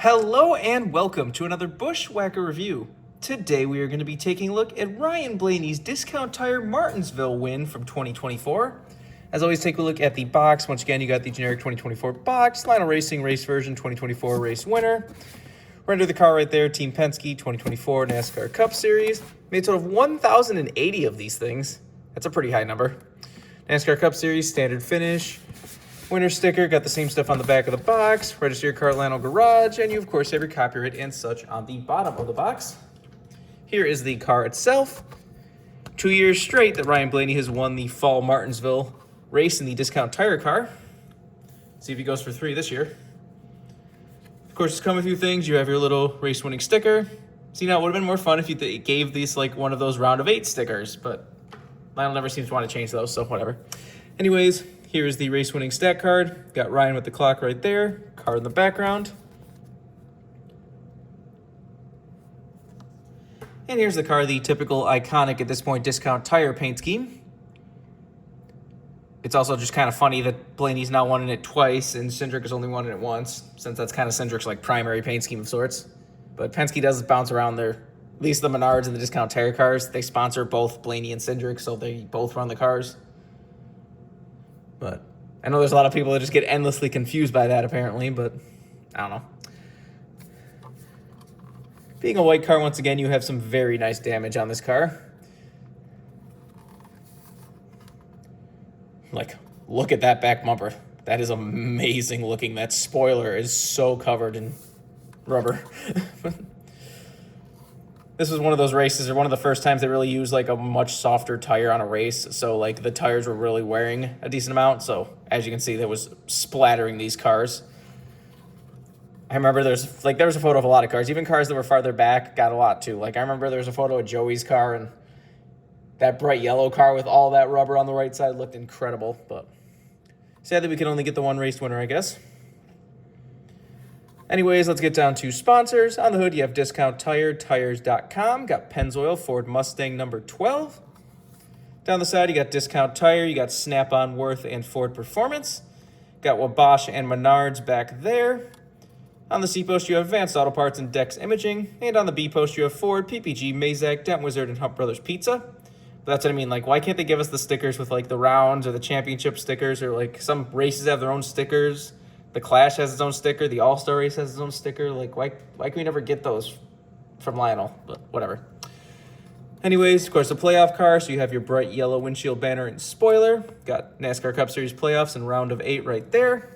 Hello and welcome to another Bushwhacker review. Today we are going to be taking a look at Ryan Blaney's Discount Tire Martinsville win from 2024. As always, take a look at the box. Once again, you got the generic 2024 box, Lionel Racing race version 2024 race winner. Render the car right there, Team Penske 2024 NASCAR Cup Series. Made a total of 1,080 of these things. That's a pretty high number. NASCAR Cup Series, standard finish. Winner sticker, got the same stuff on the back of the box. Register your car at Lionel Garage, and you of course have your copyright and such on the bottom of the box. Here is the car itself. 2 years straight that Ryan Blaney has won the Fall Martinsville race in the Discount Tire car. See if he goes for 3 this year. Of course, it's come with a few things. You have your little race winning sticker. See, now it would have been more fun if you gave these like one of those round of 8 stickers, but Lionel never seems to want to change those, so whatever. Anyways, here is the race winning stat card. Got Ryan with the clock right there, car in the background. And here's the car, the typical iconic at this point Discount Tire paint scheme. It's also just kind of funny that Blaney's now won in it twice and Cindric has only won in it once, since that's kind of Cindric's like primary paint scheme of sorts. But Penske does bounce around their, at least the Menards and the Discount Tire cars, they sponsor both Blaney and Cindric, so they both run the cars. But I know there's a lot of people that just get endlessly confused by that apparently, but I don't know. Being a white car, once again, you have some very nice damage on this car. Like, look at that back bumper. That is amazing looking. That spoiler is so covered in rubber. This was one of those races, or one of the first times they really used like a much softer tire on a race. So like the tires were really wearing a decent amount. So as you can see, that was splattering these cars. I remember there was a photo of a lot of cars, even cars that were farther back got a lot too. Like I remember there was a photo of Joey's car, and that bright yellow car with all that rubber on the right side looked incredible. But sadly, we can only get the one race winner, I guess. Anyways, let's get down to sponsors. On the hood, you have Discount Tire, tires.com. Got Pennzoil, Ford Mustang number 12. Down the side, you got Discount Tire. You got Snap-on Worth and Ford Performance. Got Wabash and Menards back there. On the C post, you have Advanced Auto Parts and Dex Imaging. And on the B post, you have Ford, PPG, Mazak, Dent Wizard, and Hunt Brothers Pizza. But that's what I mean. Like, why can't they give us the stickers with, like, the rounds or the championship stickers? Or, like, some races have their own stickers. The Clash has its own sticker. The All-Star Race has its own sticker. Like, why can we never get those from Lionel? But whatever. Anyways, of course, the playoff car. So you have your bright yellow windshield banner and spoiler. Got NASCAR Cup Series playoffs in round of 8 right there.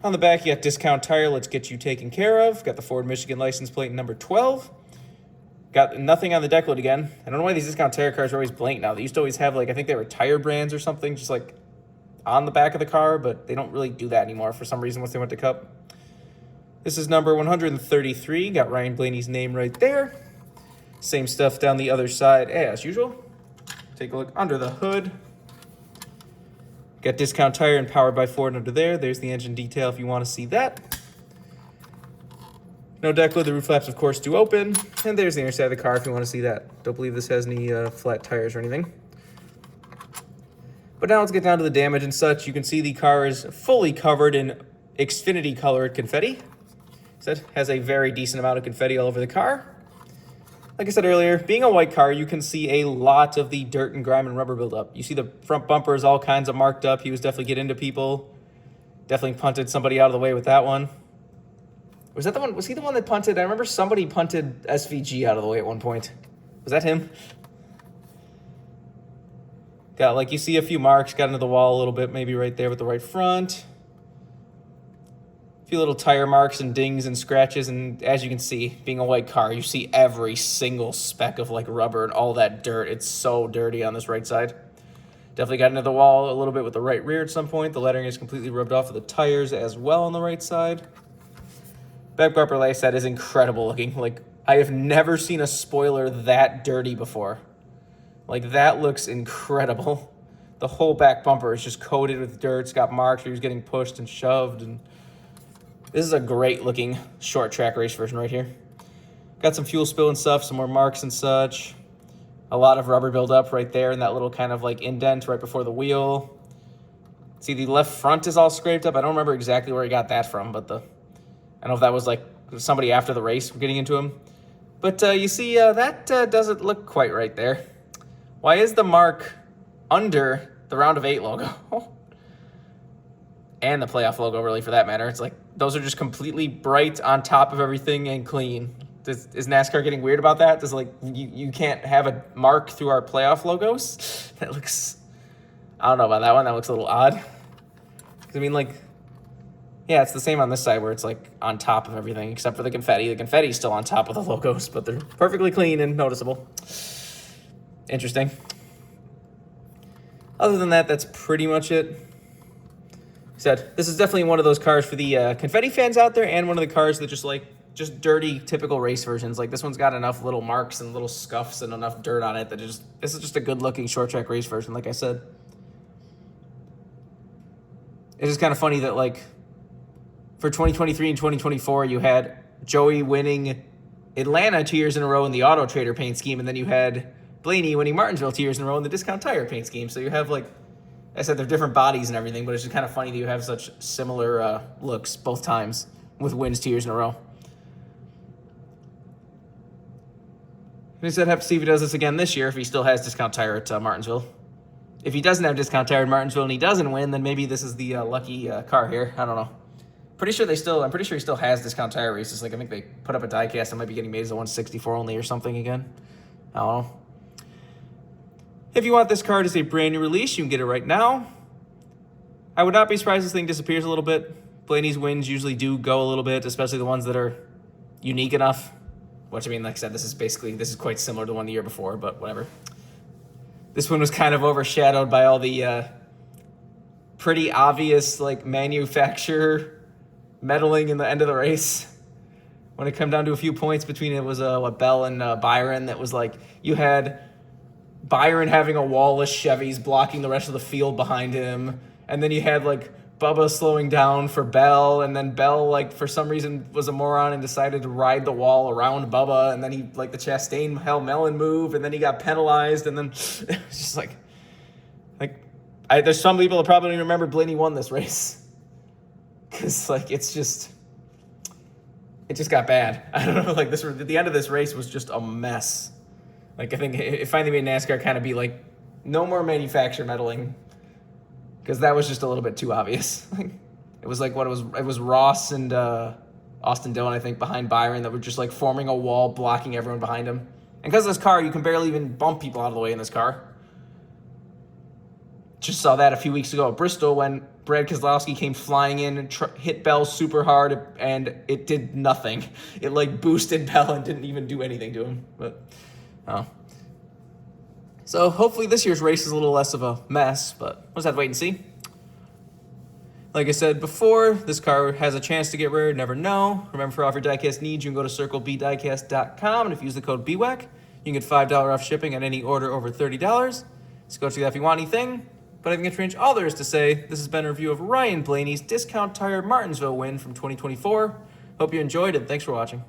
On the back, you got Discount Tire. Let's get you taken care of. Got the Ford Michigan license plate number 12. Got nothing on the deck lid again. I don't know why these Discount Tire cars are always blank now. They used to always have, like, I think they were tire brands or something, just like on the back of the car, but they don't really do that anymore for some reason once they went to Cup. This is number 133. Got Ryan Blaney's name right there. Same stuff down the other side as usual. Take a look under the hood. Got Discount Tire and Powered by Ford under there. There's the engine detail if you want to see that. No deck lid. The roof flaps, of course, do open. And there's the inner side of the car if you want to see that. Don't believe this has any flat tires or anything. But now let's get down to the damage and such. You can see the car is fully covered in Xfinity colored confetti. So it has a very decent amount of confetti all over the car. Like I said earlier, being a white car, you can see a lot of the dirt and grime and rubber buildup. You see the front bumper is all kinds of marked up. He was definitely getting into people. Definitely punted somebody out of the way with that one. Was that the one? Was he the one that punted? I remember somebody punted SVG out of the way at one point. Was that him? Got, like, you see a few marks, got into the wall a little bit, maybe right there with the right front. A few little tire marks and dings and scratches, and as you can see, being a white car, you see every single speck of, like, rubber and all that dirt. It's so dirty on this right side. Definitely got into the wall a little bit with the right rear at some point. The lettering is completely rubbed off of the tires as well on the right side. Back bumper, like I said, is incredible looking. Like, I have never seen a spoiler that dirty before. Like, that looks incredible. The whole back bumper is just coated with dirt. It's got marks where he was getting pushed and shoved. And this is a great looking short track race version right here. Got some fuel spill and stuff, some more marks and such. A lot of rubber buildup right there in that little kind of like indent right before the wheel. See, the left front is all scraped up. I don't remember exactly where he got that from, but the I don't know if that was like somebody after the race getting into him. But you see, that doesn't look quite right there. Why is the mark under the Round of 8 logo? And the playoff logo, really, for that matter. It's like those are just completely bright on top of everything and clean. Is NASCAR getting weird about that? Does like you can't have a mark through our playoff logos? That looks, I don't know about that one. That looks a little odd. I mean, like, yeah, it's the same on this side where it's like on top of everything except for the confetti. The confetti's still on top of the logos, but they're perfectly clean and noticeable. Interesting. Other than that, that's pretty much it. Said this is definitely one of those cars for the confetti fans out there, and one of the cars that just dirty typical race versions. Like this one's got enough little marks and little scuffs and enough dirt on it that this is just a good looking short track race version. Like I said, it's just kind of funny that like for 2023 and 2024 you had Joey winning Atlanta 2 years in a row in the Auto Trader paint scheme, and then you had Blaney winning Martinsville 2 years in a row in the Discount Tire paint scheme. So you have like I said, they're different bodies and everything, but it's just kind of funny that you have such similar looks both times with wins 2 years in a row. And he said, have to see if he does this again this year if he still has Discount Tire at Martinsville. If he doesn't have Discount Tire at Martinsville and he doesn't win, then maybe this is the lucky car here. I don't know. I'm pretty sure he still has Discount Tire races. Like I think they put up a diecast and might be getting made as a 164 only or something again. I don't know. If you want this card as a brand new release, you can get it right now. I would not be surprised if this thing disappears a little bit. Blaney's wins usually do go a little bit, especially the ones that are unique enough. Which, I mean, like I said, this is quite similar to one the year before, but whatever. This one was kind of overshadowed by all the pretty obvious, like, manufacturer meddling in the end of the race. When it came down to a few points between it was Bell and Byron, that was like, you had Byron having a wall of Chevys blocking the rest of the field behind him. And then you had, like, Bubba slowing down for Bell. And then Bell, like, for some reason was a moron and decided to ride the wall around Bubba. And then he, like, the Chastain Hell Melon move. And then he got penalized. And then it was just like there's some people that probably don't even remember Blaney won this race. Because, like, it just got bad. I don't know, like, the end of this race was just a mess. Like, I think it finally made NASCAR kind of be like, no more manufacturer meddling. Because that was just a little bit too obvious. It was like it was Ross and Austin Dillon, I think, behind Byron that were just like forming a wall, blocking everyone behind him. And because of this car, you can barely even bump people out of the way in this car. Just saw that a few weeks ago at Bristol when Brad Keselowski came flying in and hit Bell super hard, and it did nothing. It like boosted Bell and didn't even do anything to him. But so hopefully this year's race is a little less of a mess, but we'll just have to wait and see. Like I said before, this car has a chance to get rare, never know. Remember, for all of your diecast needs, you can go to circlebdiecast.com, and if you use the code BWhack, you can get $5 off shipping on any order over $30. So go check that if you want anything. But I think that's pretty much all there is to say. This has been a review of Ryan Blaney's Discount Tire Martinsville win from 2024. Hope you enjoyed it. Thanks for watching.